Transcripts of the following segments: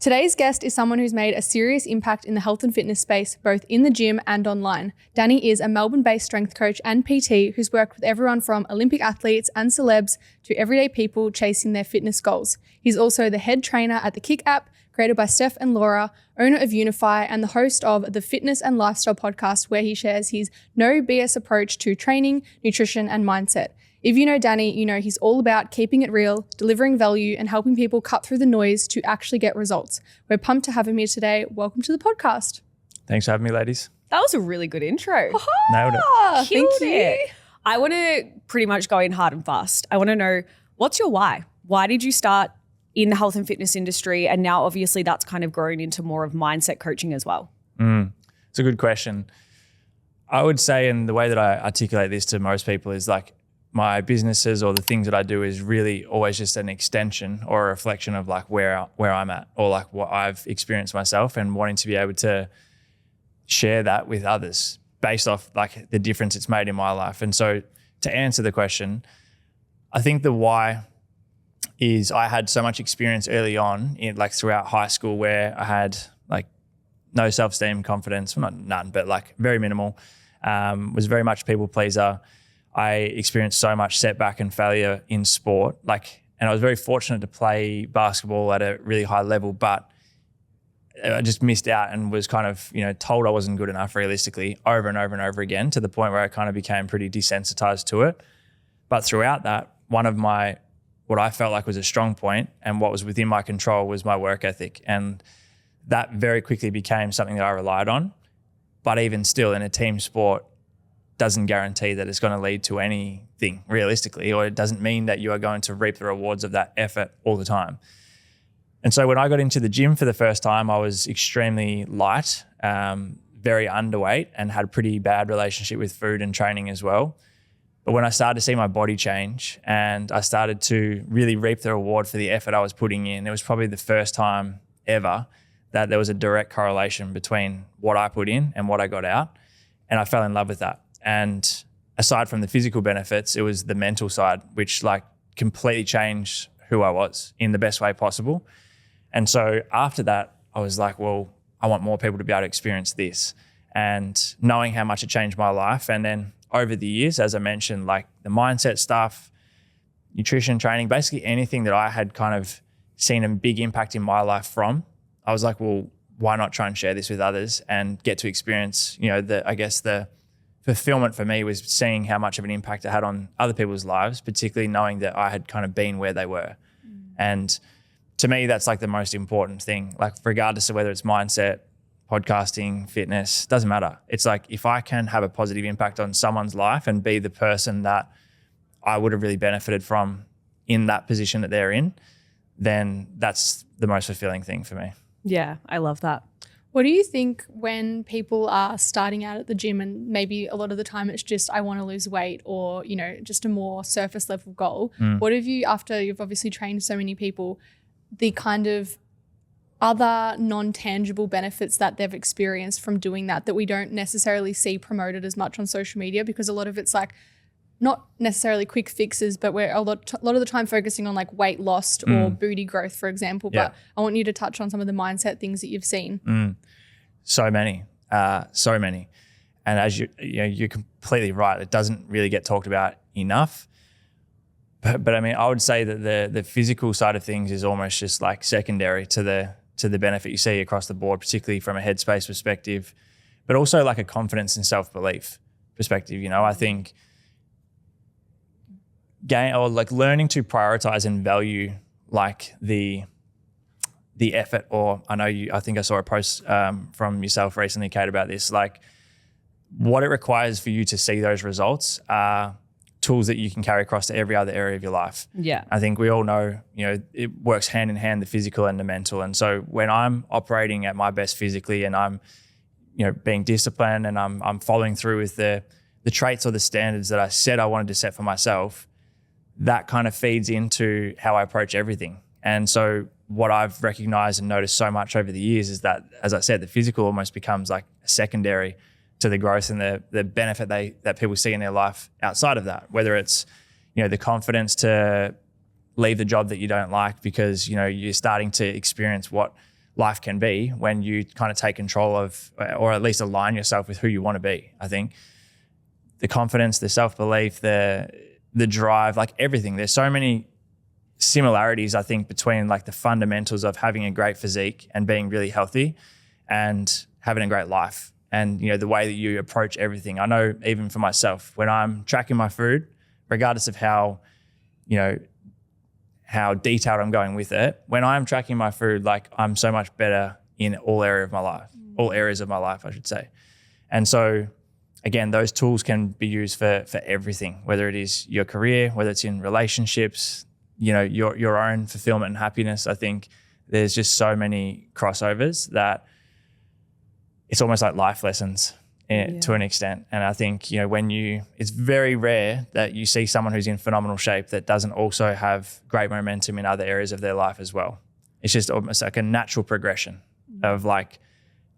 Today's guest is someone who's made a serious impact in the health and fitness space, both in the gym and online. Danny is a Melbourne-based strength coach and PT who's worked with everyone from Olympic athletes and celebs to everyday people chasing their fitness goals. He's also the head trainer at the Kick app, created by Steph and Laura, owner of UNIFY, and the host of the Fitness and Lifestyle podcast, where he shares his no BS approach to training, nutrition, and mindset. If you know Danny, you know he's all about keeping it real, delivering value, and helping people cut through the noise to actually get results. We're pumped to have him here today. Welcome to the podcast. Thanks for having me, ladies. That was a really good intro. Nailed it. Killed it. I want to pretty much go in hard and fast. I want to know, what's your why? Why did you start in the health and fitness industry? And now obviously that's kind of grown into more of mindset coaching as well. It's a good question. I would say, and the way that I articulate this to most people is like, my businesses or the things that I do is really always just an extension or a reflection of like where I'm at or like what I've experienced myself, and wanting to be able to share that with others based off like the difference it's made in my life. And so to answer the question, I think the why is I had so much experience early on in like throughout high school where I had like no self-esteem, confidence, well, not none, but like very minimal, was very much a people pleaser. I experienced so much setback and failure in sport, and I was very fortunate to play basketball at a really high level, but I just missed out and was kind of, told I wasn't good enough realistically over and over and over again, to the point where I kind of became pretty desensitized to it. But throughout that, one of what I felt like was a strong point and what was within my control was my work ethic. And that very quickly became something that I relied on. But even still, in a team sport, doesn't guarantee that it's going to lead to anything realistically, or it doesn't mean that you are going to reap the rewards of that effort all the time. And so when I got into the gym for the first time, I was extremely light, very underweight, and had a pretty bad relationship with food and training as well. But when I started to see my body change and I started to really reap the reward for the effort I was putting in, it was probably the first time ever that there was a direct correlation between what I put in and what I got out. And I fell in love with that. And aside from the physical benefits, it was the mental side, which like completely changed who I was in the best way possible. And so after that, I was like, well, I want more people to be able to experience this. And knowing how much it changed my life. And then over the years, as I mentioned, like the mindset stuff, nutrition, training, basically anything that I had kind of seen a big impact in my life from, I was like, well, why not try and share this with others and get to experience, the fulfillment for me was seeing how much of an impact it had on other people's lives, particularly knowing that I had kind of been where they were. And to me, that's like the most important thing, like regardless of whether it's mindset, podcasting, fitness, doesn't matter. It's like, if I can have a positive impact on someone's life and be the person that I would have really benefited from in that position that they're in, then that's the most fulfilling thing for me. Yeah, I love that. What do you think when people are starting out at the gym, and maybe a lot of the time it's just, I want to lose weight, or, just a more surface level goal? What have you, after you've obviously trained so many people, the kind of other non-tangible benefits that they've experienced from doing that we don't necessarily see promoted as much on social media? Because a lot of it's like not necessarily quick fixes, but we're a lot of the time focusing on like weight loss or booty growth, for example. Yeah. But I want you to touch on some of the mindset things that you've seen. So many. And as you're completely right. It doesn't really get talked about enough. But I mean, I would say that the physical side of things is almost just like secondary to the benefit you see across the board, particularly from a headspace perspective, but also like a confidence and self-belief perspective. I think learning to prioritize and value like the effort, or I think I saw a post from yourself recently, Kate, about this, like what it requires for you to see those results are tools that you can carry across to every other area of your life. Yeah. I think we all know, it works hand in hand, the physical and the mental. And so when I'm operating at my best physically and I'm, being disciplined and I'm following through with the traits or the standards that I said I wanted to set for myself, that kind of feeds into how I approach everything. And so what I've recognized and noticed so much over the years is that, as I said, the physical almost becomes like a secondary to the growth and the benefit that people see in their life outside of that, whether it's, the confidence to leave the job that you don't like because, you're starting to experience what life can be when you kind of take control of, or at least align yourself with who you want to be. I think the confidence, the self-belief, the drive, like everything. There's so many similarities, I think, between like the fundamentals of having a great physique and being really healthy and having a great life. And, you know, the way that you approach everything. I know even for myself, when I'm tracking my food, regardless of how, you know, how detailed I'm going with it, when I'm tracking my food, like I'm so much better in all areas of my life, I should say. And so again, those tools can be used for everything, whether it is your career, whether it's in relationships, you know, your own fulfillment and happiness. I think there's just so many crossovers that it's almost like life lessons to an extent. And I think, you know, it's very rare that you see someone who's in phenomenal shape that doesn't also have great momentum in other areas of their life as well. It's just almost like a natural progression of like,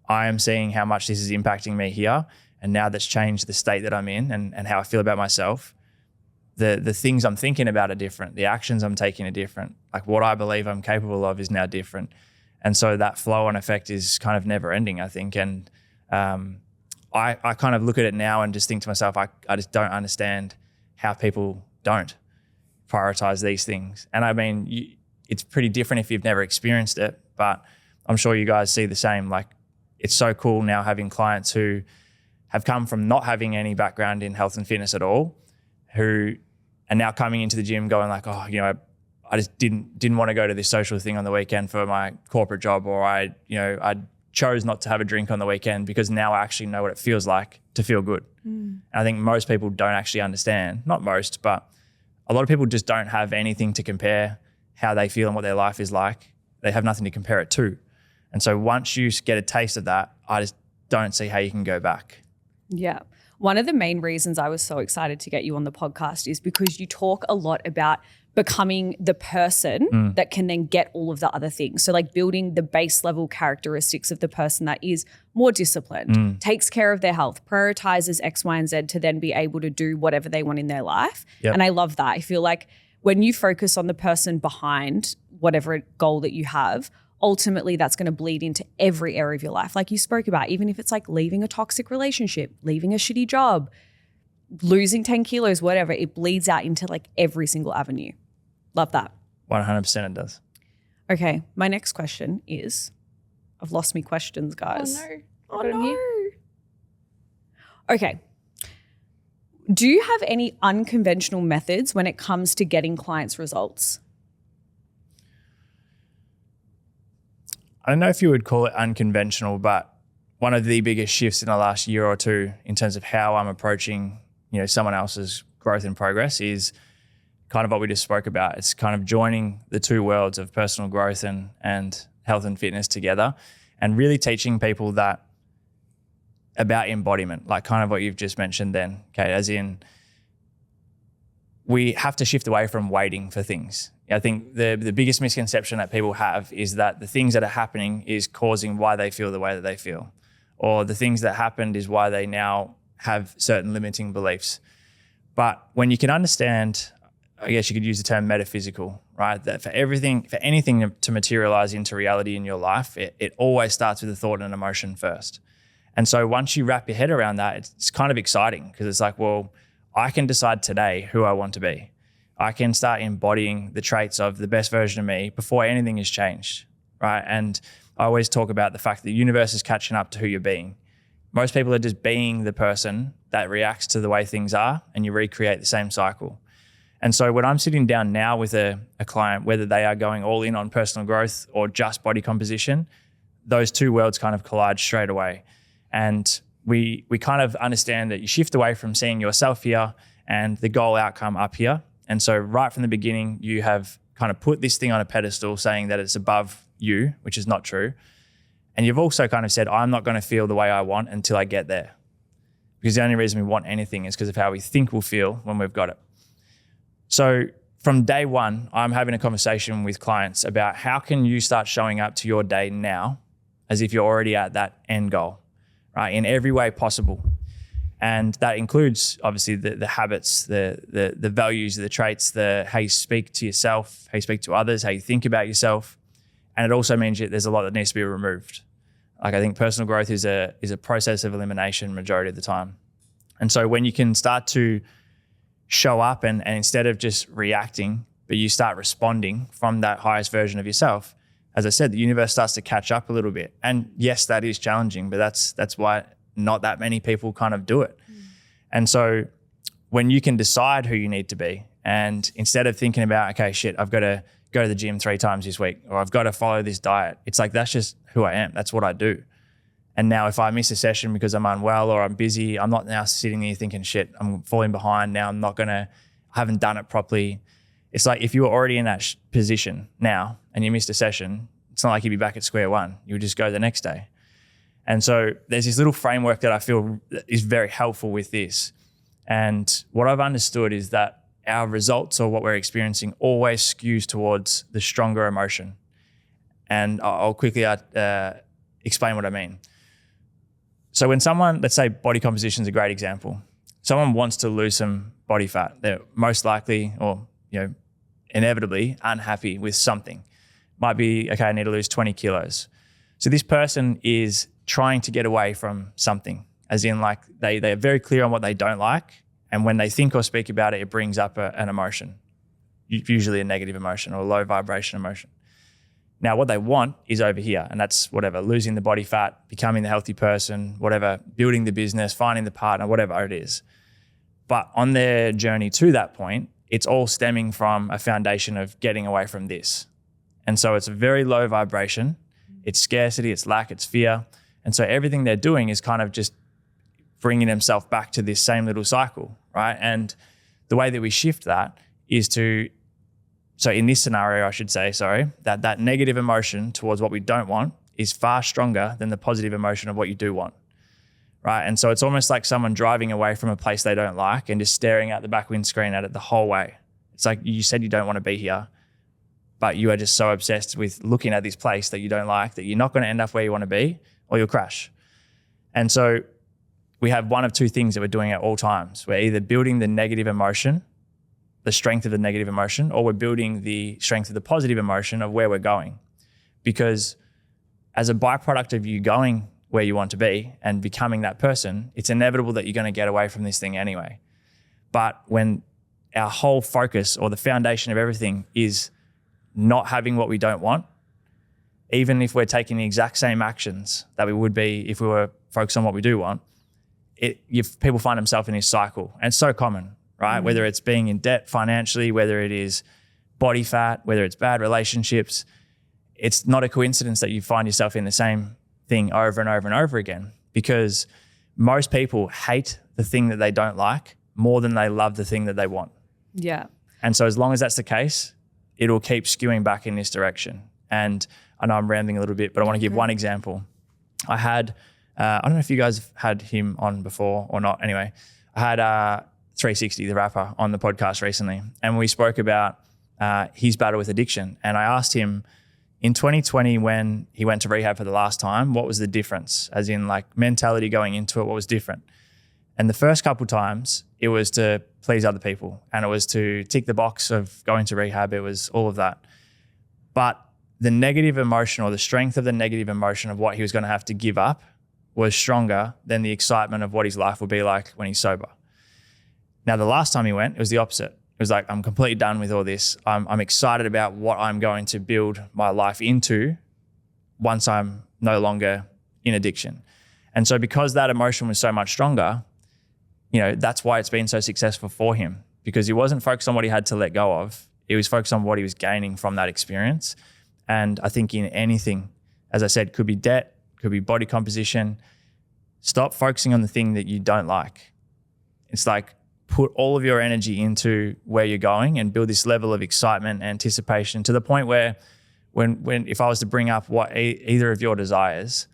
I am seeing how much this is impacting me here. And now that's changed the state that I'm in and how I feel about myself. The things I'm thinking about are different. The actions I'm taking are different. Like what I believe I'm capable of is now different. And so that flow and effect is kind of never ending, I think. And I kind of look at it now and just think to myself, I just don't understand how people don't prioritize these things. And I mean, it's pretty different if you've never experienced it, but I'm sure you guys see the same. Like it's so cool now having clients who have come from not having any background in health and fitness at all, who are now coming into the gym going like, oh, you know, I just didn't want to go to this social thing on the weekend for my corporate job, or I chose not to have a drink on the weekend because now I actually know what it feels like to feel good. And I think most people don't actually understand, not most, but a lot of people just don't have anything to compare how they feel and what their life is like. They have nothing to compare it to. And so once you get a taste of that, I just don't see how you can go back. Yeah. One of the main reasons I was so excited to get you on the podcast is because you talk a lot about becoming the person that can then get all of the other things. So like building the base level characteristics of the person that is more disciplined, takes care of their health, prioritizes X, Y, and Z to then be able to do whatever they want in their life. Yep. And I love that. I feel like when you focus on the person behind whatever goal that you have, ultimately that's going to bleed into every area of your life. Like you spoke about, even if it's like leaving a toxic relationship, leaving a shitty job, losing 10 kilos, whatever, it bleeds out into like every single avenue. Love that. 100% it does. Okay. My next question is, I've lost me questions, guys. Oh no. Okay. Do you have any unconventional methods when it comes to getting clients results? I don't know if you would call it unconventional, but one of the biggest shifts in the last year or two in terms of how I'm approaching, you know, someone else's growth and progress is kind of what we just spoke about. It's kind of joining the two worlds of personal growth and health and fitness together and really teaching people that about embodiment, like kind of what you've just mentioned then, Kate, as in we have to shift away from waiting for things. I think the biggest misconception that people have is that the things that are happening is causing why they feel the way that they feel, or the things that happened is why they now have certain limiting beliefs. But when you can understand, I guess you could use the term metaphysical, right? That for anything to materialize into reality in your life, it always starts with a thought and an emotion first. And so once you wrap your head around that, it's kind of exciting because it's like, well, I can decide today who I want to be. I can start embodying the traits of the best version of me before anything has changed, right? And I always talk about the fact that the universe is catching up to who you're being. Most people are just being the person that reacts to the way things are, and you recreate the same cycle. And so when I'm sitting down now with a client, whether they are going all in on personal growth or just body composition, those two worlds kind of collide straight away. And we kind of understand that you shift away from seeing yourself here and the goal outcome up here. And so right from the beginning, you have kind of put this thing on a pedestal saying that it's above you, which is not true. And you've also kind of said, I'm not going to feel the way I want until I get there. Because the only reason we want anything is because of how we think we'll feel when we've got it. So from day one, I'm having a conversation with clients about how can you start showing up to your day now as if you're already at that end goal, right? In every way possible. And that includes obviously the habits, the values, the traits, how you speak to yourself, how you speak to others, how you think about yourself. And it also means that there's a lot that needs to be removed. Like I think personal growth is a process of elimination majority of the time. And so when you can start to show up and instead of just reacting, but you start responding from that highest version of yourself, as I said, the universe starts to catch up a little bit. And yes, that is challenging, but that's why not that many people kind of do it. And so when you can decide who you need to be, and instead of thinking about, okay, shit, I've got to go to the gym 3 times this week, or I've got to follow this diet, it's like, that's just who I am. That's what I do. And now if I miss a session because I'm unwell or I'm busy, I'm not now sitting there thinking, shit, I'm falling behind now. I haven't done it properly. It's like if you were already in that position now and you missed a session, it's not like you'd be back at square one. You would just go the next day. And so there's this little framework that I feel is very helpful with this. And what I've understood is that our results or what we're experiencing always skews towards the stronger emotion. And I'll quickly explain what I mean. So when someone, let's say body composition is a great example. Someone wants to lose some body fat. They're most likely or inevitably unhappy with something. Might be, okay, I need to lose 20 kilos. So this person is trying to get away from something, as in like they're very clear on what they don't like. And when they think or speak about it, it brings up an emotion, usually a negative emotion or a low vibration emotion. Now, what they want is over here, and that's whatever, losing the body fat, becoming the healthy person, whatever, building the business, finding the partner, whatever it is. But on their journey to that point, it's all stemming from a foundation of getting away from this. And so it's a very low vibration. It's scarcity, it's lack, it's fear. And so everything they're doing is kind of just bringing themselves back to this same little cycle, right? And the way that we shift that is so in this scenario, I should say, that negative emotion towards what we don't want is far stronger than the positive emotion of what you do want, right? And so it's almost like someone driving away from a place they don't like and just staring out the back windscreen at it the whole way. It's like you said you don't want to be here, but you are just so obsessed with looking at this place that you don't like that you're not going to end up where you want to be or you'll crash. And so we have one of two things that we're doing at all times. We're either building the negative emotion, the strength of the negative emotion, or we're building the strength of the positive emotion of where we're going. Because as a byproduct of you going where you want to be and becoming that person, it's inevitable that you're going to get away from this thing anyway. But when our whole focus or the foundation of everything is not having what we don't want, even if we're taking the exact same actions that we would be if we were focused on what we do want, people find themselves in this cycle. And it's so common, right? Whether it's being in debt financially, whether it is body fat, whether it's bad relationships, it's not a coincidence that you find yourself in the same thing over and over and over again, because most people hate the thing that they don't like more than they love the thing that they want. Yeah. And so as long as that's the case, it'll keep skewing back in this direction. And I know I'm rambling a little bit, but I want to give one example. I had, I don't know if you guys have had him on before or not. Anyway, I had 360, the rapper, on the podcast recently, and we spoke about his battle with addiction. And I asked him in 2020, when he went to rehab for the last time, what was the difference? As in like mentality going into it, what was different? And the first couple times it was to please other people and it was to tick the box of going to rehab. It was all of that. But the negative emotion or the strength of the negative emotion of what he was going to have to give up was stronger than the excitement of what his life would be like when he's sober. Now, the last time he went, it was the opposite. It was like, I'm completely done with all this. I'm excited about what I'm going to build my life into once I'm no longer in addiction. And so because that emotion was so much stronger, that's why it's been so successful for him, because he wasn't focused on what he had to let go of. He was focused on what he was gaining from that experience. And I think in anything, as I said, could be debt, could be body composition, stop focusing on the thing that you don't like. It's like, put all of your energy into where you're going and build this level of excitement, anticipation, to the point where if I was to bring up what either of your desires,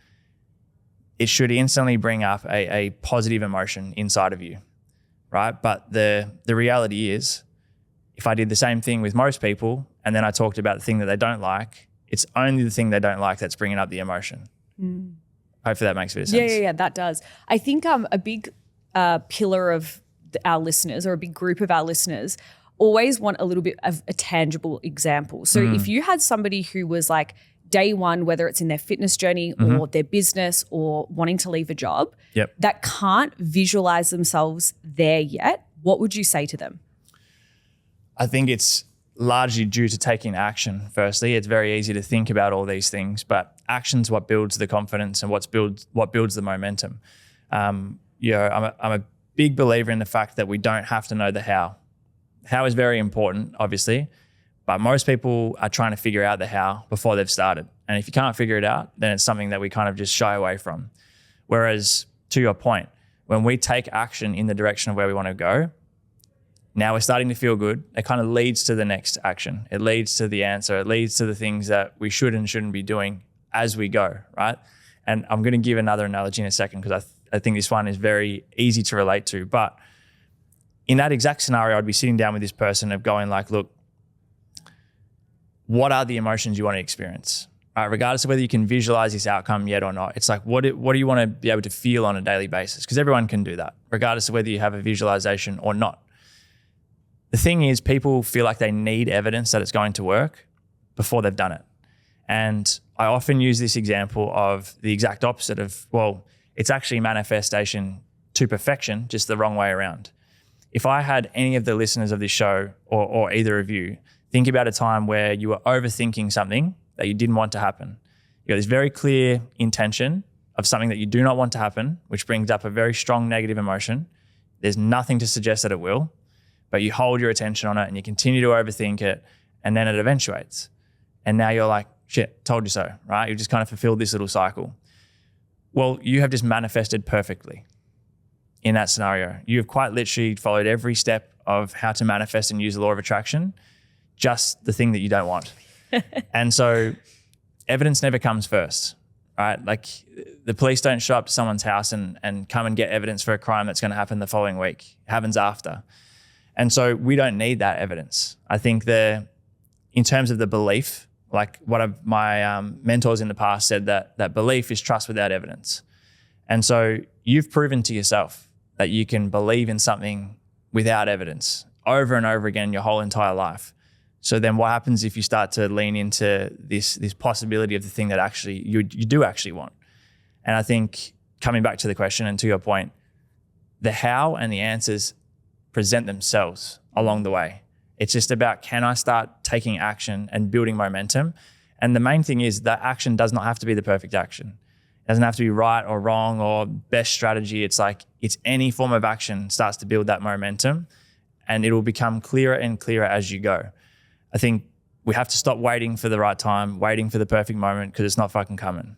it should instantly bring up a positive emotion inside of you, right? But the reality is, if I did the same thing with most people and then I talked about the thing that they don't like, it's only the thing they don't like that's bringing up the emotion. Hopefully that makes a bit of sense. Yeah, that does. I think a big pillar of our listeners, or a big group of our listeners, always want a little bit of a tangible example. So if you had somebody who was like day one, whether it's in their fitness journey or their business or wanting to leave a job, that can't visualize themselves there yet, what would you say to them? I think it's largely due to taking action. Firstly, it's very easy to think about all these things, but action's what builds the confidence and what builds the momentum. I'm a big believer in the fact that we don't have to know the how. How is very important, obviously, but most people are trying to figure out the how before they've started. And if you can't figure it out, then it's something that we kind of just shy away from. Whereas, to your point, when we take action in the direction of where we want to go, now we're starting to feel good. It kind of leads to the next action. It leads to the answer. It leads to the things that we should and shouldn't be doing as we go, right? And I'm going to give another analogy in a second because I think this one is very easy to relate to. But in that exact scenario, I'd be sitting down with this person of going like, look, what are the emotions you want to experience? Regardless of whether you can visualize this outcome yet or not. It's like, what do you want to be able to feel on a daily basis? Because everyone can do that, regardless of whether you have a visualization or not. The thing is, people feel like they need evidence that it's going to work before they've done it. And I often use this example of the exact opposite of, well, it's actually manifestation to perfection, just the wrong way around. If I had any of the listeners of this show or either of you think about a time where you were overthinking something that you didn't want to happen. You got this very clear intention of something that you do not want to happen, which brings up a very strong negative emotion. There's nothing to suggest that it will, but you hold your attention on it and you continue to overthink it, and then it eventuates. And now you're like, shit, told you so, right? You've just kind of fulfilled this little cycle. Well, you have just manifested perfectly in that scenario. You have quite literally followed every step of how to manifest and use the law of attraction, just the thing that you don't want. And so evidence never comes first, right? Like the police don't show up to someone's house and come and get evidence for a crime that's going to happen the following week. It happens after. And so we don't need that evidence. I think in terms of the belief, like one of my mentors in the past said that belief is trust without evidence. And so you've proven to yourself that you can believe in something without evidence over and over again your whole entire life. So then what happens if you start to lean into this possibility of the thing that actually you do actually want? And I think coming back to the question and to your point, the how and the answers present themselves along the way. It's just about, can I start taking action and building momentum? And the main thing is that action does not have to be the perfect action. It doesn't have to be right or wrong or best strategy. It's like, it's any form of action starts to build that momentum, and it will become clearer and clearer as you go. I think we have to stop waiting for the right time, waiting for the perfect moment, because it's not fucking coming.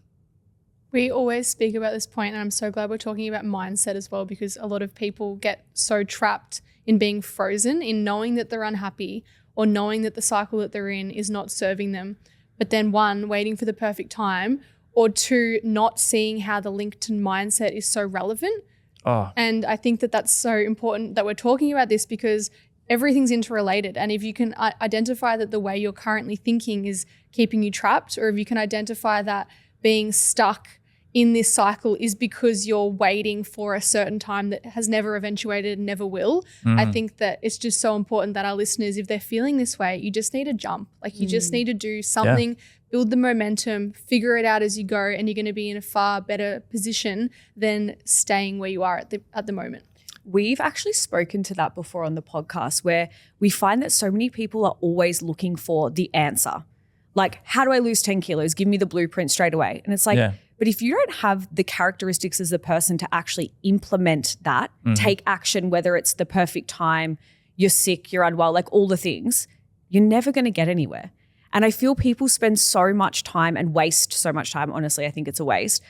We always speak about this point, and I'm so glad we're talking about mindset as well, because a lot of people get so trapped in being frozen, in knowing that they're unhappy or knowing that the cycle that they're in is not serving them. But then one, waiting for the perfect time, or two, not seeing how the link to mindset is so relevant. Oh. And I think that that's so important that we're talking about this, because everything's interrelated. And if you can identify that the way you're currently thinking is keeping you trapped, or if you can identify that being stuck in this cycle is because you're waiting for a certain time that has never eventuated and never will, I think that it's just so important that our listeners, if they're feeling this way, you just need to jump. Like you just need to do something, build the momentum, figure it out as you go, and you're going to be in a far better position than staying where you are at the moment. We've actually spoken to that before on the podcast, where we find that so many people are always looking for the answer. Like, how do I lose 10 kilos? Give me the blueprint straight away. And it's like, but if you don't have the characteristics as a person to actually implement that, take action, whether it's the perfect time, you're sick, you're unwell, like all the things, you're never going to get anywhere. And I feel people spend so much time and waste so much time, honestly, I think it's a waste,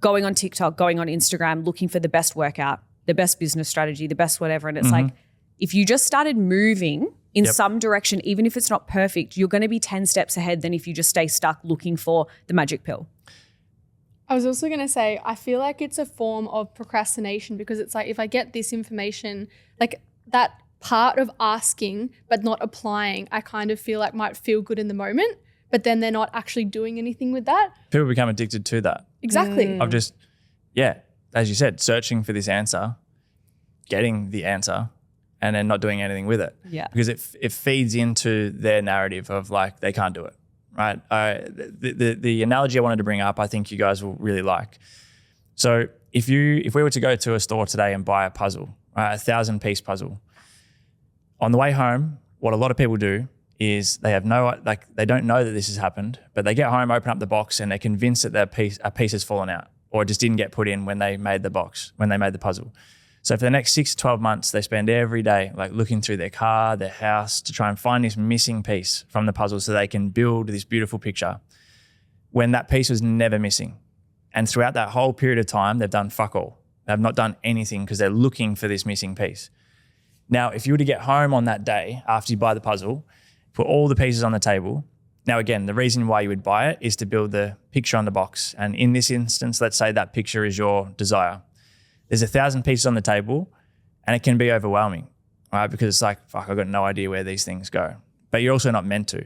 going on TikTok, going on Instagram, looking for the best workout, the best business strategy, the best whatever. And it's like, if you just started moving in some direction, even if it's not perfect, you're going to be 10 steps ahead than if you just stay stuck looking for the magic pill. I was also going to say, I feel like it's a form of procrastination, because it's like, if I get this information, like that part of asking but not applying, I kind of feel like might feel good in the moment, but then they're not actually doing anything with that. People become addicted to that. Exactly. Of just, as you said, searching for this answer, getting the answer, and then not doing anything with it. Yeah. Because it feeds into their narrative of like, they can't do it, right? The analogy I wanted to bring up, I think you guys will really like. So if we were to go to a store today and buy a puzzle, right, a 1,000-piece puzzle, on the way home, what a lot of people do is they don't know that this has happened, but they get home, open up the box, and they're convinced that a piece has fallen out or just didn't get put in when they made the puzzle. So for the next 6 to 12 months, they spend every day like looking through their car, their house to try and find this missing piece from the puzzle so they can build this beautiful picture when that piece was never missing. And throughout that whole period of time, they've done fuck all. They've not done anything because they're looking for this missing piece. Now, if you were to get home on that day after you buy the puzzle, put all the pieces on the table. Now, again, the reason why you would buy it is to build the picture on the box. And in this instance, let's say that picture is your desire. There's 1,000 pieces on the table and it can be overwhelming, right? Because it's like, fuck, I've got no idea where these things go. But you're also not meant to.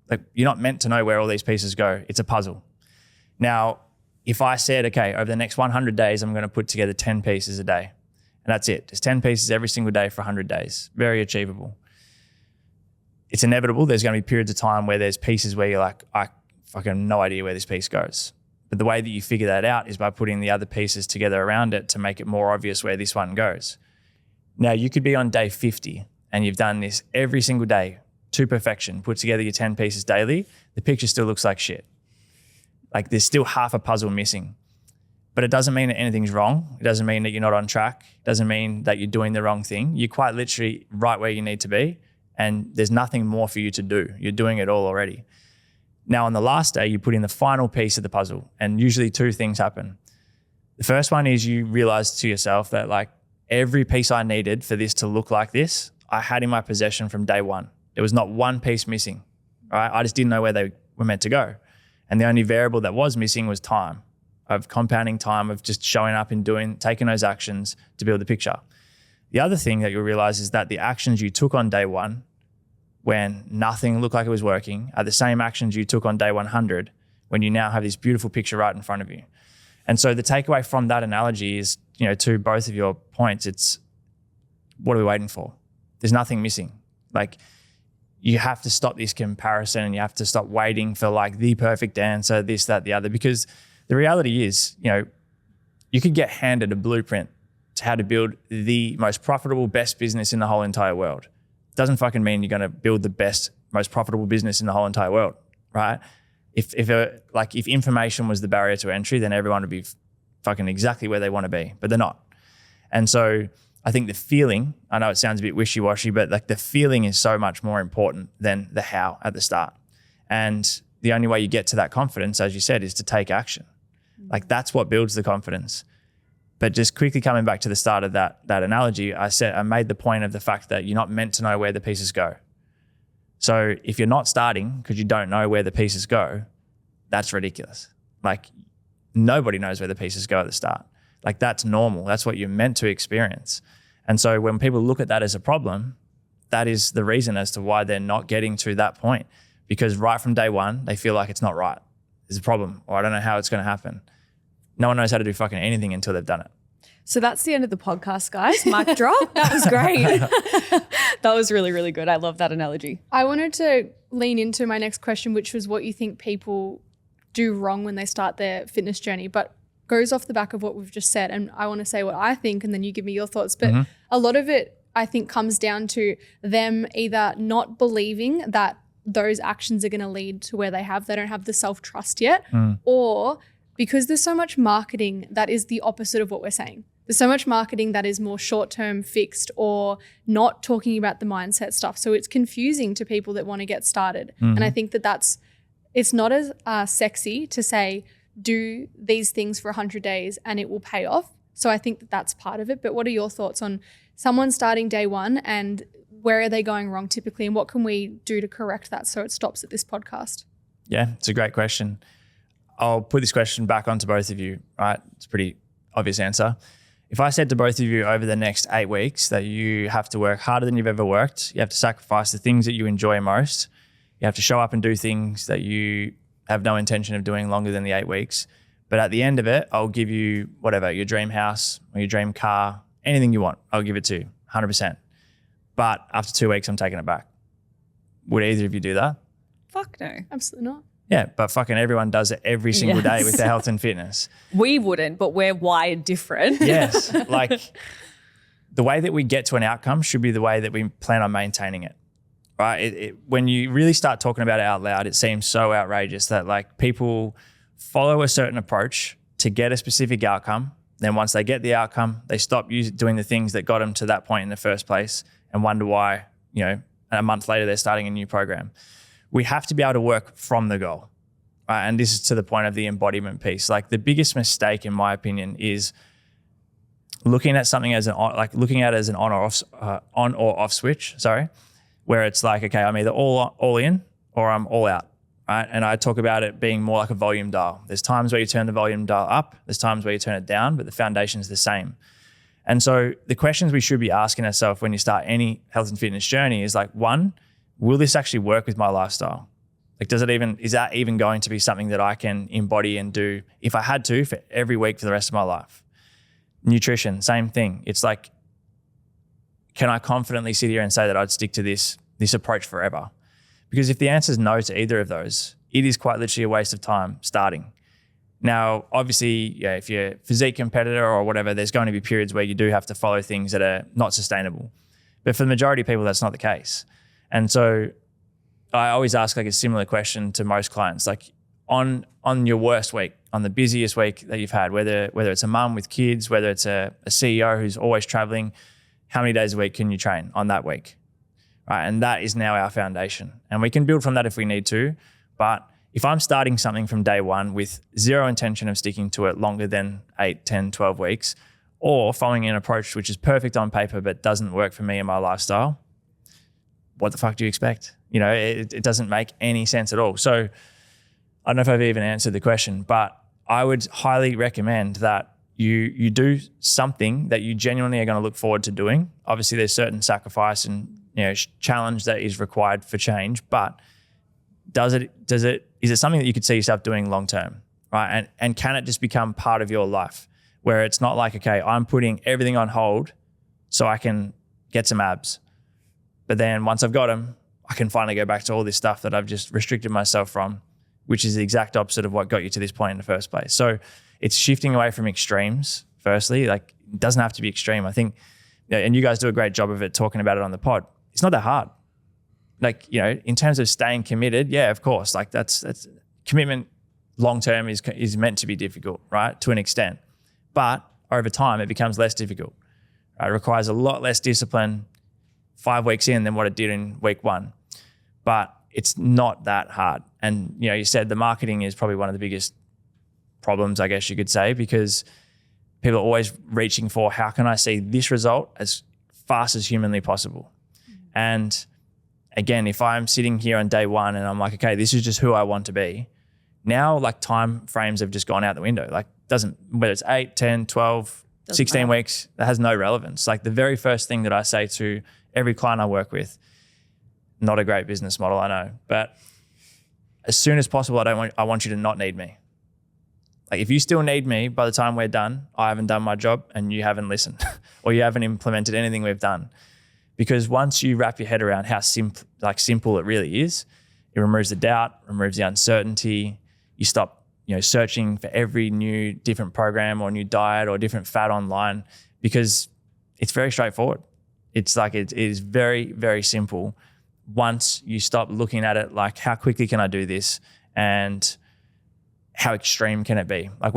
Like, you're not meant to know where all these pieces go. It's a puzzle. Now, if I said, okay, over the next 100 days, I'm going to put together 10 pieces a day. And that's it. Just 10 pieces every single day for 100 days. Very achievable. It's inevitable. There's going to be periods of time where there's pieces where you're like, I fucking have no idea where this piece goes. But the way that you figure that out is by putting the other pieces together around it to make it more obvious where this one goes. Now, you could be on day 50 and you've done this every single day to perfection, put together your 10 pieces daily. The picture still looks like shit. Like there's still half a puzzle missing. But it doesn't mean that anything's wrong. It doesn't mean that you're not on track. It doesn't mean that you're doing the wrong thing. You're quite literally right where you need to be. And there's nothing more for you to do. You're doing it all already. Now, on the last day, you put in the final piece of the puzzle, and usually 2 things happen. The first one is you realize to yourself that like every piece I needed for this to look like this, I had in my possession from day one. There was not one piece missing, right? I just didn't know where they were meant to go. And the only variable that was missing was time, of compounding time, of just showing up and taking those actions to build the picture. The other thing that you'll realize is that the actions you took on day one when nothing looked like it was working are the same actions you took on day 100 when you now have this beautiful picture right in front of you. And so the takeaway from that analogy is, to both of your points, it's what are we waiting for? There's nothing missing. Like you have to stop this comparison and you have to stop waiting for like the perfect answer, this, that, the other, because the reality is, you could get handed a blueprint to how to build the most profitable, best business in the whole entire world. Doesn't fucking mean you're going to build the best, most profitable business in the whole entire world, right? If information was the barrier to entry, then everyone would be fucking exactly where they want to be, but they're not. And so I think the feeling, I know it sounds a bit wishy-washy, but like the feeling is so much more important than the how at the start. And the only way you get to that confidence, as you said, is to take action. Like that's what builds the confidence. But just quickly coming back to the start of that analogy, I made the point of the fact that you're not meant to know where the pieces go. So if you're not starting because you don't know where the pieces go, that's ridiculous. Like nobody knows where the pieces go at the start. Like that's normal. That's what you're meant to experience. And so when people look at that as a problem, that is the reason as to why they're not getting to that point. Because right from day one, they feel like it's not right. There's a problem, or I don't know how it's going to happen. No one knows how to do fucking anything until they've done it. So that's the end of the podcast, guys. Mic drop. That was great. That was really, really good. I love that analogy. I wanted to lean into my next question, which was what you think people do wrong when they start their fitness journey, but goes off the back of what we've just said. And I want to say what I think, and then you give me your thoughts. But a lot of it, I think, comes down to them either not believing that those actions are going to lead to where they don't have the self-trust yet, or because there's so much marketing that is the opposite of what we're saying. There's so much marketing that is more short-term fixed or not talking about the mindset stuff. So it's confusing to people that want to get started. And I think that it's not as sexy to say, do these things for 100 days and it will pay off. So I think that that's part of it. But what are your thoughts on someone starting day one and where are they going wrong typically, and what can we do to correct that so it stops at this podcast? Yeah, it's a great question. I'll put this question back onto both of you, right? It's a pretty obvious answer. If I said to both of you over the next 8 weeks that you have to work harder than you've ever worked, you have to sacrifice the things that you enjoy most, you have to show up and do things that you have no intention of doing longer than the 8 weeks. But at the end of it, I'll give you whatever, your dream house or your dream car, anything you want, I'll give it to you, 100%. But after 2 weeks, I'm taking it back. Would either of you do that? Fuck no. Absolutely not. Yeah, but fucking everyone does it every single day with their health and fitness. We wouldn't, but we're wired different. Yes. Like the way that we get to an outcome should be the way that we plan on maintaining it. Right? When you really start talking about it out loud, it seems so outrageous that like people follow a certain approach to get a specific outcome. Then once they get the outcome, they stop doing the things that got them to that point in the first place and wonder why, a month later they're starting a new program. We have to be able to work from the goal. Right? And this is to the point of the embodiment piece. Like the biggest mistake, in my opinion, is looking at something as looking at it as an on or off switch. Sorry, where it's like, okay, I'm either all in or I'm all out. Right? And I talk about it being more like a volume dial. There's times where you turn the volume dial up, there's times where you turn it down, but the foundation is the same. And so the questions we should be asking ourselves when you start any health and fitness journey is like, one, will this actually work with my lifestyle? Like, is that even going to be something that I can embody and do if I had to for every week for the rest of my life? Nutrition, same thing. It's like, can I confidently sit here and say that I'd stick to this approach forever? Because if the answer is no to either of those, it is quite literally a waste of time starting. Now, obviously, if you're a physique competitor or whatever, there's going to be periods where you do have to follow things that are not sustainable. But for the majority of people, that's not the case. And so I always ask like a similar question to most clients, like on your worst week, on the busiest week that you've had, whether it's a mum with kids, whether it's a CEO who's always traveling, how many days a week can you train on that week? Right, and that is now our foundation. And we can build from that if we need to. But if I'm starting something from day one with zero intention of sticking to it longer than 8, 10, 12 weeks, or following an approach which is perfect on paper but doesn't work for me and my lifestyle, what the fuck do you expect? It doesn't make any sense at all. So I don't know if I've even answered the question, but I would highly recommend that you do something that you genuinely are going to look forward to doing. Obviously, there's certain sacrifice and challenge that is required for change, but is it something that you could see yourself doing long term, right? And can it just become part of your life where it's not like, okay, I'm putting everything on hold so I can get some abs, but then once I've got them, I can finally go back to all this stuff that I've just restricted myself from, which is the exact opposite of what got you to this point in the first place. So it's shifting away from extremes. Firstly, like it doesn't have to be extreme. I think, and you guys do a great job of it, talking about it on the pod. It's not that hard. Like, in terms of staying committed, yeah, of course. Like that's commitment long-term is meant to be difficult, right? To an extent. But over time, it becomes less difficult. Right? It requires a lot less discipline 5 weeks in than what it did in week 1. But it's not that hard. And, you said the marketing is probably one of the biggest problems, I guess you could say, because people are always reaching for, how can I see this result as fast as humanly possible? And again, if I'm sitting here on day one and I'm like, okay, this is just who I want to be, now like time frames have just gone out the window. Like whether it's 8, 10, 12, 16 weeks, that has no relevance. Like the very first thing that I say to every client I work with, not a great business model, I know, but as soon as possible, I want you to not need me. Like if you still need me by the time we're done, I haven't done my job and you haven't listened or you haven't implemented anything we've done. Because once you wrap your head around how simple it really is, it removes the doubt, removes the uncertainty. You stop, searching for every new different program or new diet or different fad online, because it's very straightforward. It's like it is very, very simple. Once you stop looking at it like, how quickly can I do this and how extreme can it be? Like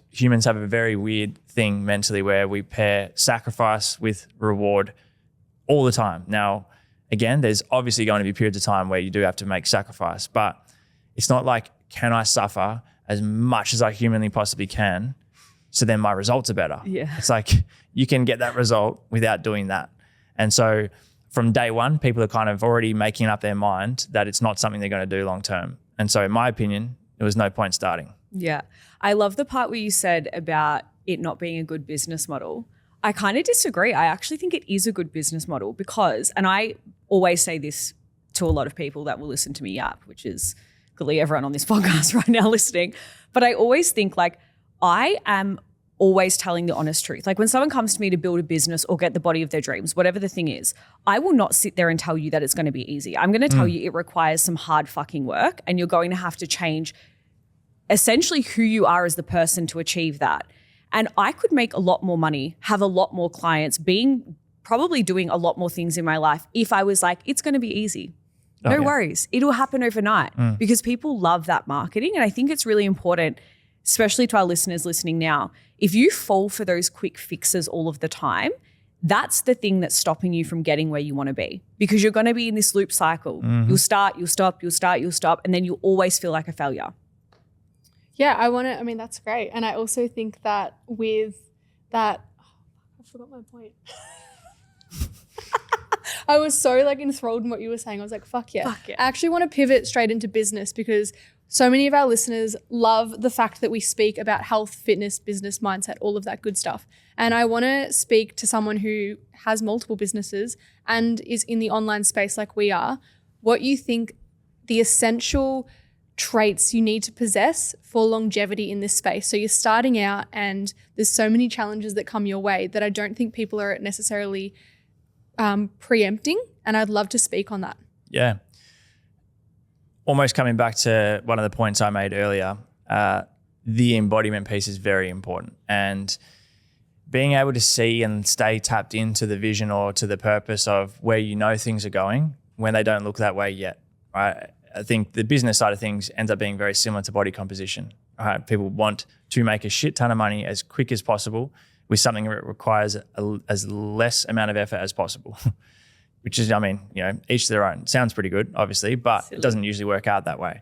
humans have a very weird thing mentally where we pair sacrifice with reward all the time. Now, again, there's obviously going to be periods of time where you do have to make sacrifice, but it's not like, can I suffer as much as I humanly possibly can so then my results are better? Yeah. It's like you can get that result without doing that. And so from day one, people are kind of already making up their mind that it's not something they're going to do long term. And so in my opinion, there was no point starting. Yeah. I love the part where you said about it not being a good business model. I kind of disagree. I actually think it is a good business model because, and I always say this to a lot of people that will listen to me yap, which is clearly everyone on this podcast right now listening, but I always think like I am always telling the honest truth. Like when someone comes to me to build a business or get the body of their dreams, whatever the thing is, I will not sit there and tell you that it's going to be easy. I'm going to tell you it requires some hard fucking work, and you're going to have to change essentially who you are as the person to achieve that. And I could make a lot more money, have a lot more clients, probably doing a lot more things in my life if I was like, it's going to be easy. No worries. It'll happen overnight because people love that marketing. And I think it's really important, especially to our listeners listening now, if you fall for those quick fixes all of the time, that's the thing that's stopping you from getting where you want to be, because you're going to be in this loop cycle. You'll start, you'll stop, you'll start, you'll stop, and then you'll always feel like a failure. Yeah, I mean, that's great. And I also think that with that, I forgot my point. I was so like enthralled in what you were saying. I was like, fuck yeah. I actually want to pivot straight into business, because so many of our listeners love the fact that we speak about health, fitness, business, mindset, all of that good stuff. And I want to speak to someone who has multiple businesses and is in the online space like we are, what you think the essential traits you need to possess for longevity in this space. So you're starting out and there's so many challenges that come your way that I don't think people are necessarily preempting, and I'd love to speak on that. Yeah. Almost coming back to one of the points I made earlier, the embodiment piece is very important, and being able to see and stay tapped into the vision or to the purpose of where you know things are going when they don't look that way yet, right? I think the business side of things ends up being very similar to body composition. Right? People want to make a shit ton of money as quick as possible with something that requires as less amount of effort as possible, which is, I mean, you know, each to their own. Sounds pretty good, obviously, but it doesn't usually work out that way.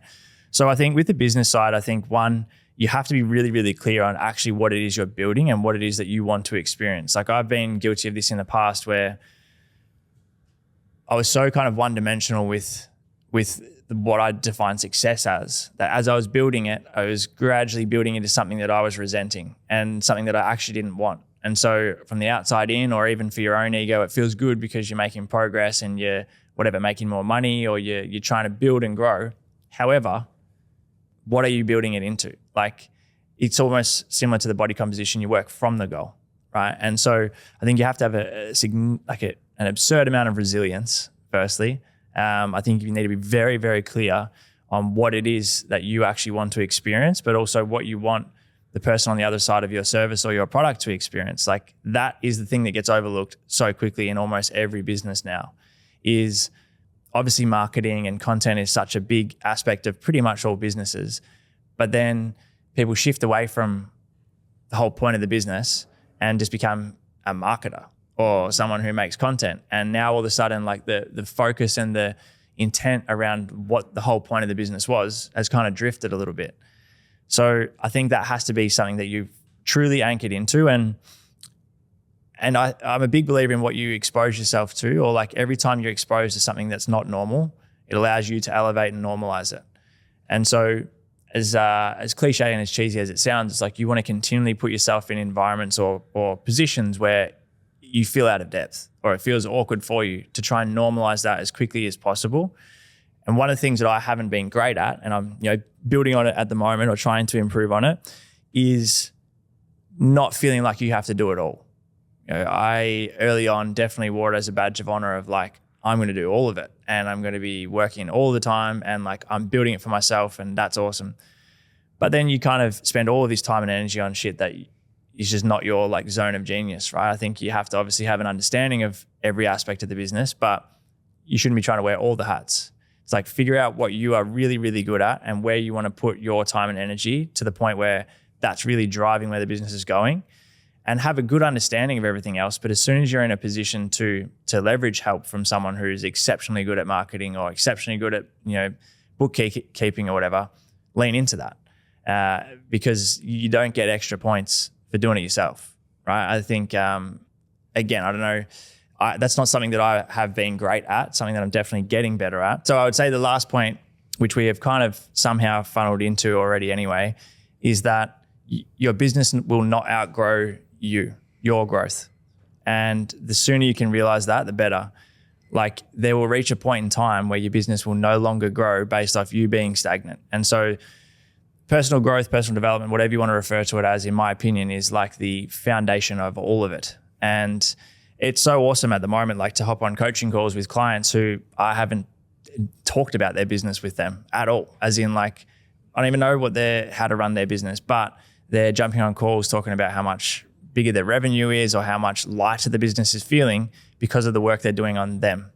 So I think with the business side, I think one, you have to be really, really clear on actually what it is you're building and what it is that you want to experience. Like I've been guilty of this in the past where I was so kind of one-dimensional with what I define success as, that as I was building it, I was gradually building into something that I was resenting and something that I actually didn't want. And so from the outside in, or even for your own ego, it feels good because you're making progress and you're making more money, or you're trying to build and grow. However, what are you building it into? Like it's almost similar to the body composition. You work from the goal, right? And so I think you have to have an absurd amount of resilience, firstly. I think you need to be very, very clear on what it is that you actually want to experience, but also what you want the person on the other side of your service or your product to experience. Like that is the thing that gets overlooked so quickly in almost every business now. Is obviously marketing and content is such a big aspect of pretty much all businesses, but then people shift away from the whole point of the business and just become a marketer or someone who makes content. And now all of a sudden, like the focus and the intent around what the whole point of the business was has kind of drifted a little bit. So I think that has to be something that you've truly anchored into. And I'm a big believer in what you expose yourself to, or like every time you're exposed to something that's not normal, it allows you to elevate and normalize it. And so as cliche and as cheesy as it sounds, it's like you want to continually put yourself in environments or positions where you feel out of depth or it feels awkward for you, to try and normalize that as quickly as possible. And one of the things that I haven't been great at, and I'm building on it at the moment or trying to improve on it, is not feeling like you have to do it all. I early on definitely wore it as a badge of honor of like, I'm going to do all of it and I'm going to be working all the time and like I'm building it for myself and that's awesome. But then you kind of spend all of this time and energy on shit that is just not your like zone of genius, right? I think you have to obviously have an understanding of every aspect of the business, but you shouldn't be trying to wear all the hats. It's like figure out what you are really, really good at and where you want to put your time and energy to the point where that's really driving where the business is going, and have a good understanding of everything else. But as soon as you're in a position to leverage help from someone who's exceptionally good at marketing or exceptionally good at bookkeeping or whatever, lean into that because you don't get extra points for doing it yourself, right? I think, again, I don't know, that's not something that I have been great at, something that I'm definitely getting better at. So I would say the last point, which we have kind of somehow funneled into already anyway, is that your business will not outgrow your growth. And the sooner you can realize that, the better. Like there will reach a point in time where your business will no longer grow based off you being stagnant. And so personal growth, personal development, whatever you want to refer to it as, in my opinion, is like the foundation of all of it. And it's so awesome at the moment, like to hop on coaching calls with clients who I haven't talked about their business with them at all. As in, like, I don't even know how to run their business, but they're jumping on calls talking about how much bigger their revenue is or how much lighter the business is feeling because of the work they're doing on them.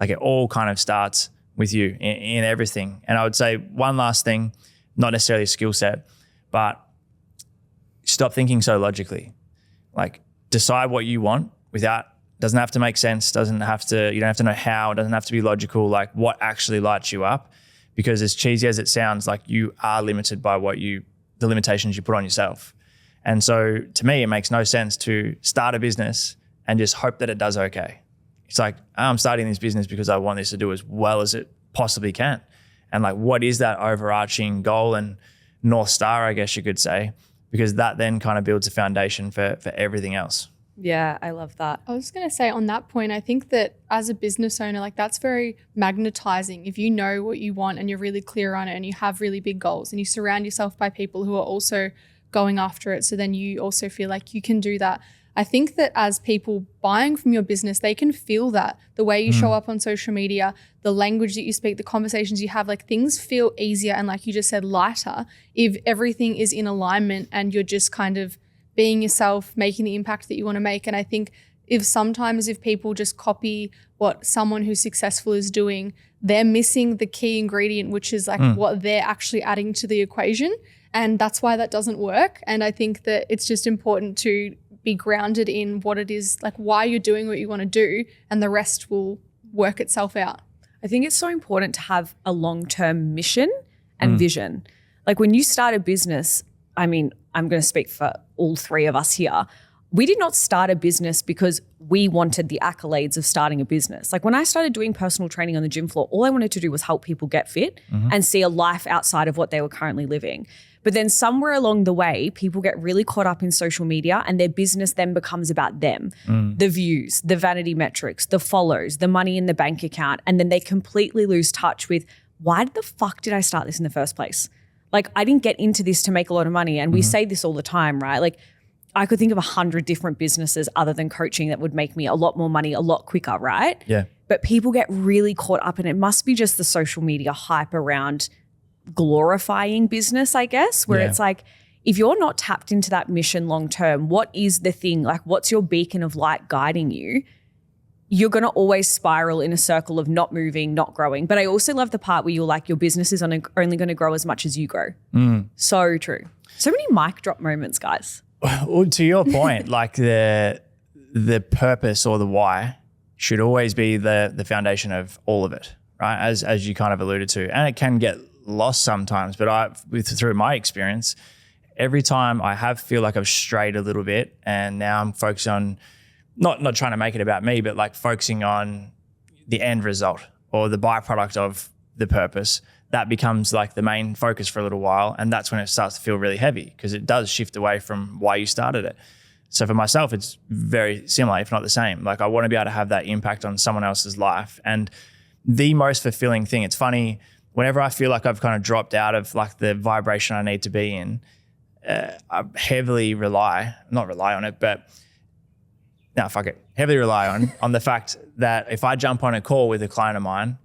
Like, it all kind of starts with you in everything. And I would say one last thing, not necessarily a skill set, but stop thinking so logically. Like, decide what you want doesn't have to make sense, you don't have to know how, it doesn't have to be logical, like what actually lights you up. Because as cheesy as it sounds, like, you are limited by the limitations you put on yourself. And so to me, it makes no sense to start a business and just hope that it does okay. It's like, I'm starting this business because I want this to do as well as it possibly can. And like, what is that overarching goal and North Star, I guess you could say, because that then kind of builds a foundation for everything else. Yeah, I love that. I was going to say on that point, I think that as a business owner, like, that's very magnetizing. If you know what you want and you're really clear on it and you have really big goals and you surround yourself by people who are also going after it, so then you also feel like you can do that. I think that as people buying from your business, they can feel that. The way you show up on social media, the language that you speak, the conversations you have, like, things feel easier and, like you just said, lighter if everything is in alignment and you're just kind of being yourself, making the impact that you want to make. And I think if people just copy what someone who's successful is doing, they're missing the key ingredient, which is like what they're actually adding to the equation. And that's why that doesn't work. And I think that it's just important to be grounded in what it is, like why you're doing what you want to do, and the rest will work itself out. I think it's so important to have a long-term mission and vision. Like, when you start a business, I mean, I'm going to speak for all three of us here. We did not start a business because we wanted the accolades of starting a business. Like, when I started doing personal training on the gym floor, all I wanted to do was help people get fit and see a life outside of what they were currently living. But then somewhere along the way, people get really caught up in social media and their business then becomes about them. The views, the vanity metrics, the follows, the money in the bank account. And then they completely lose touch with, why the fuck did I start this in the first place? Like, I didn't get into this to make a lot of money. And we say this all the time, right? Like, I could think of 100 different businesses other than coaching that would make me a lot more money a lot quicker, right? Yeah. But people get really caught up, and it must be just the social media hype around glorifying business, I guess, where it's like, if you're not tapped into that mission long term, what is the thing? Like, what's your beacon of light guiding you? You're going to always spiral in a circle of not moving, not growing. But I also love the part where you're like, your business is only going to grow as much as you grow. So true. So many mic drop moments, guys. Well, to your point, like the purpose or the why should always be the foundation of all of it, right? As you kind of alluded to. And it can get lost sometimes, but through my experience, every time I feel like I've strayed a little bit, and now I'm focused on not trying to make it about me, but like focusing on the end result or the byproduct of the purpose, that becomes like the main focus for a little while. And that's when it starts to feel really heavy, because it does shift away from why you started it. So for myself, it's very similar, if not the same. Like, I want to be able to have that impact on someone else's life. And the most fulfilling thing, it's funny, whenever I feel like I've kind of dropped out of like the vibration I need to be in, I heavily rely on the fact that if I jump on a call with a client of mine,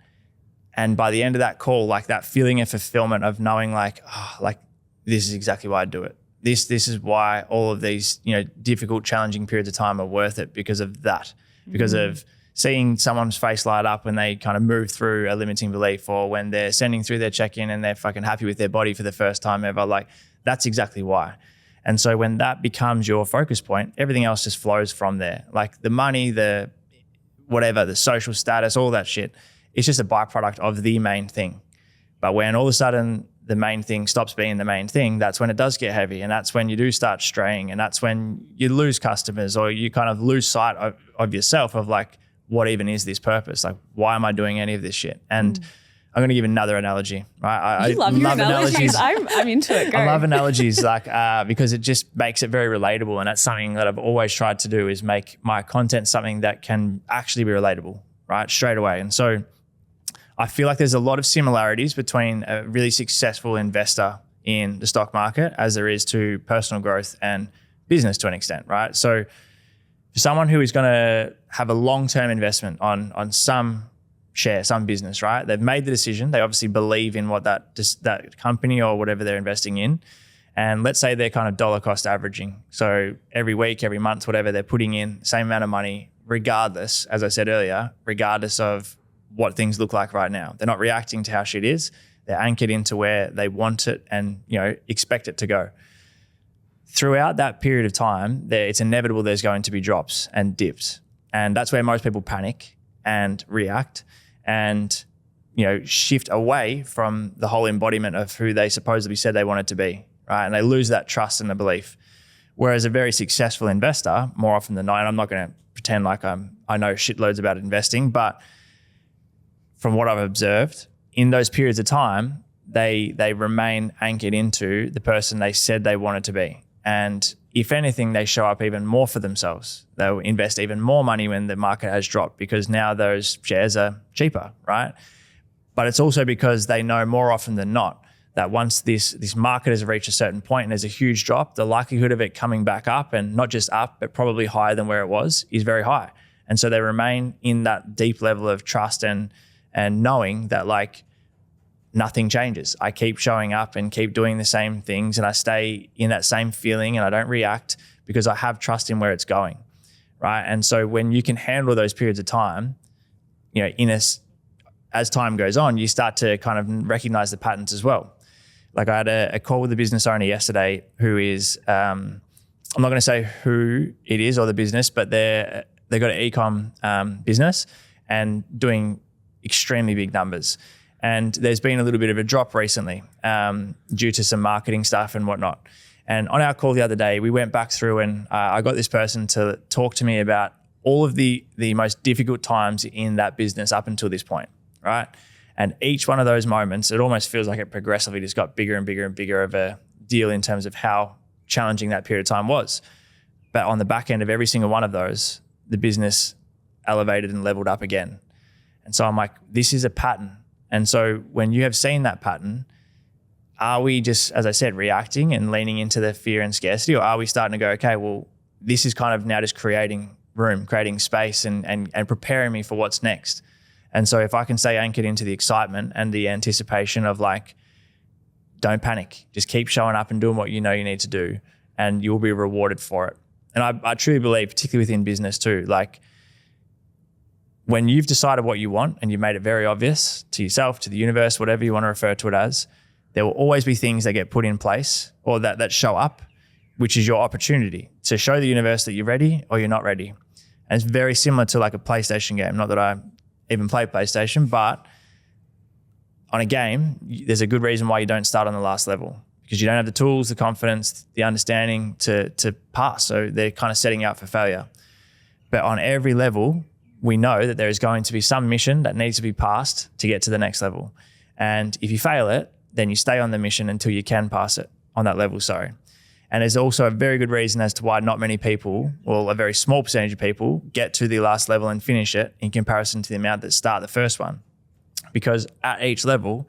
and by the end of that call, like that feeling of fulfillment of knowing like, oh, like this is exactly why I do it. This is why all of these, difficult, challenging periods of time are worth it, because of that, because of seeing someone's face light up when they kind of move through a limiting belief, or when they're sending through their check-in and they're fucking happy with their body for the first time ever. Like, that's exactly why. And so when that becomes your focus point, everything else just flows from there. Like the money, the whatever, the social status, all that shit, it's just a byproduct of the main thing. But when all of a sudden the main thing stops being the main thing, that's when it does get heavy, and that's when you do start straying, and that's when you lose customers, or you kind of lose sight of yourself, of like, what even is this purpose? Like, why am I doing any of this shit? And I'm going to give another analogy. Right? You love your analogies. I'm into it. Go. I love analogies, like because it just makes it very relatable, and that's something that I've always tried to do, is make my content something that can actually be relatable, right, straight away. And so I feel like there's a lot of similarities between a really successful investor in the stock market as there is to personal growth and business to an extent, right? So for someone who is going to have a long-term investment on some share, some business, right? They've made the decision. They obviously believe in what that company or whatever they're investing in. And let's say they're kind of dollar cost averaging. So every week, every month, whatever, they're putting in the same amount of money, regardless, as I said earlier, regardless of what things look like right now. They're not reacting to how shit is. They're anchored into where they want it and, expect it to go. Throughout that period of time, it's inevitable there's going to be drops and dips. And that's where most people panic and react and, shift away from the whole embodiment of who they supposedly said they wanted to be, right? And they lose that trust and the belief. Whereas a very successful investor, more often than not, and I'm not going to pretend like I know shitloads about investing, but from what I've observed, in those periods of time, they remain anchored into the person they said they wanted to be. And if anything, they show up even more for themselves. They'll invest even more money when the market has dropped because now those shares are cheaper, right? But it's also because they know more often than not that once this market has reached a certain point and there's a huge drop, the likelihood of it coming back up, and not just up, but probably higher than where it was, is very high. And so they remain in that deep level of trust and knowing that nothing changes. I keep showing up and keep doing the same things, and I stay in that same feeling and I don't react because I have trust in where it's going, right? And so when you can handle those periods of time, as time goes on, you start to kind of recognize the patterns as well. Like I had a call with a business owner yesterday who is, I'm not going to say who it is or the business, but they got an e-com business and doing extremely big numbers. And there's been a little bit of a drop recently due to some marketing stuff and whatnot. And on our call the other day, we went back through and I got this person to talk to me about all of the most difficult times in that business up until this point, right? And each one of those moments, it almost feels like it progressively just got bigger and bigger and bigger of a deal in terms of how challenging that period of time was. But on the back end of every single one of those, the business elevated and leveled up again. And so I'm like, this is a pattern. And so when you have seen that pattern, are we just, as I said, reacting and leaning into the fear and scarcity, or are we starting to go, okay, well, this is kind of now just creating room, creating space and preparing me for what's next? And so if I can stay anchored into the excitement and the anticipation of don't panic, just keep showing up and doing what you know you need to do, and you'll be rewarded for it. And I truly believe, particularly within business too, when you've decided what you want and you've made it very obvious to yourself, to the universe, whatever you want to refer to it as, there will always be things that get put in place or that show up, which is your opportunity to show the universe that you're ready or you're not ready. And it's very similar to a PlayStation game. Not that I even play PlayStation, but on a game, there's a good reason why you don't start on the last level, because you don't have the tools, the confidence, the understanding to pass. So they're kind of setting you up for failure. But on every level, we know that there is going to be some mission that needs to be passed to get to the next level. And if you fail it, then you stay on the mission until you can pass it on that level, And there's also a very good reason as to why not many people, well, a very small percentage of people, get to the last level and finish it in comparison to the amount that start the first one. Because at each level,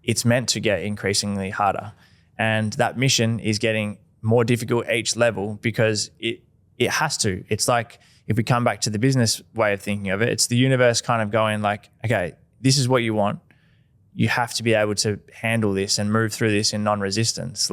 it's meant to get increasingly harder. And that mission is getting more difficult each level because it has to. It's like, if we come back to the business way of thinking of it, it's the universe kind of going okay, this is what you want. You have to be able to handle this and move through this in non-resistance.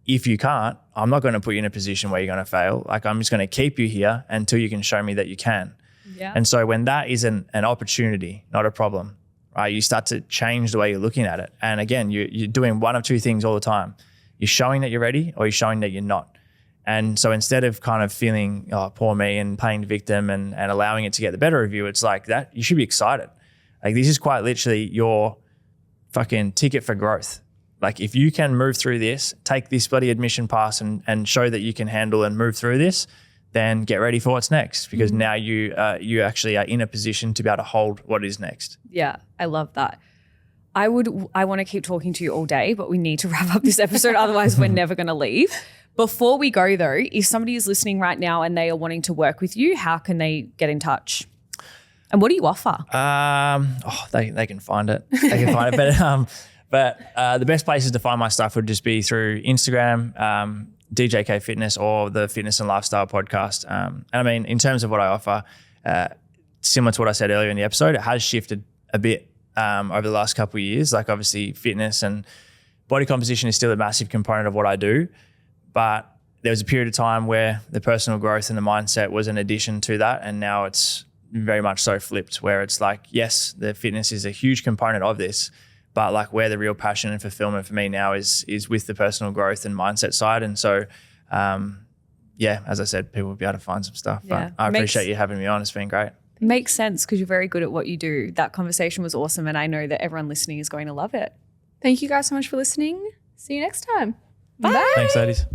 If you can't, I'm not going to put you in a position where you're going to fail. I'm just going to keep you here until you can show me that you can. Yeah. And so when that is an opportunity, not a problem, right? You start to change the way you're looking at it. And again, you're doing one of two things all the time. You're showing that you're ready or you're showing that you're not. And so instead of kind of feeling, oh, poor me, and playing victim and allowing it to get the better of you, it's that you should be excited. This is quite literally your fucking ticket for growth. If you can move through this, take this bloody admission pass and show that you can handle and move through this, then get ready for what's next, because now you actually are in a position to be able to hold what is next. Yeah, I love that. I want to keep talking to you all day, but we need to wrap up this episode. Otherwise, we're never going to leave. Before we go though, if somebody is listening right now and they are wanting to work with you, how can they get in touch? And what do you offer? They can find it. They can find it. But the best places to find my stuff would just be through Instagram, DJK Fitness, or the Fitness and Lifestyle podcast. And I mean, in terms of what I offer, similar to what I said earlier in the episode, it has shifted a bit over the last couple of years. Like obviously fitness and body composition is still a massive component of what I do, but there was a period of time where the personal growth and the mindset was an addition to that. And now it's very much so flipped, where it's like, yes, the fitness is a huge component of this, but like where the real passion and fulfillment for me now is with the personal growth and mindset side. And so, as I said, people will be able to find some stuff, but I appreciate you having me on. It's been great. Makes sense because you're very good at what you do. That conversation was awesome. And I know that everyone listening is going to love it. Thank you guys so much for listening. See you next time. Bye. Thanks, ladies.